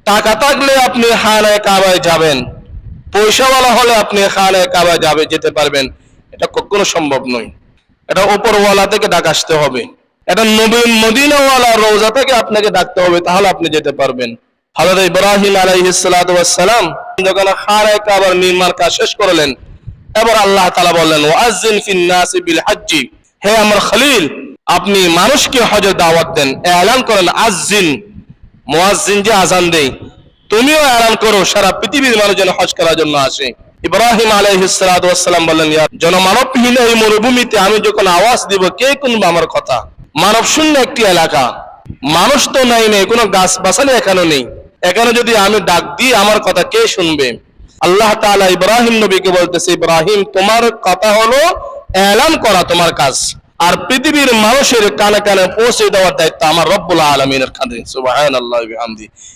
টাকা থাকলে আপনি খানায়ে কাবায় যাবেন, পয়সাওয়ালা হলে আপনি খানায়ে কাবায় যেতে পারবেন, এটা কখনো সম্ভব নয়। এটা উপরওয়ালা থেকে ডাক আসতে হবে, এটা নবীন মদিনাওয়ালা রওজা থেকে আপনাকে ডাকতে হবে, তাহলে আপনি যেতে পারবেন। হযরত ইব্রাহিম আলাইহিস সালাতু ওয়াস সালাম যখন খানায়ে কাবার নির্মাণ কাজ শেষ করলেন, এবার আল্লাহ তাআলা বললেন ওয়াজ্জিন ফিন নাসি বিল হজ্জি, হে আমার খলিল আপনি মানুষকে হজের দাওয়াত দেন, এলান করেন। আজ্জিন, মুয়াজ্জিন যে আযান দেয়, তুমিও এলান করো সারা পৃথিবীর মানুষ যেন হজ করার জন্য আসে। ইব্রাহিম আলাইহিস সালাতু ওয়াস সালাম বললেন, ইয়া জনমানবহীন এই মরুভূমিতে আমি যখন আওয়াজ দিব কে শুনবে আমার কথা? মানব শূন্য একটি এলাকা, মানুষ তো নাই, কোনো গাছ বাসালি এখানে নেই, এখানে যদি আমি ডাক দিই আমার কথা কে শুনবে? আল্লাহ তাআলা ইব্রাহিম নবীকে বলতেছে, ইব্রাহিম তোমার কথা হলো এলান করা তোমার কাজ, আর পৃথিবীর মানুষের কানে কানে পৌঁছে দেওয়ার দায়িত্ব আমার রব্বুল আলামিনের কাঁধে। সুবহানাল্লাহি ওয়া বিহামদিহি।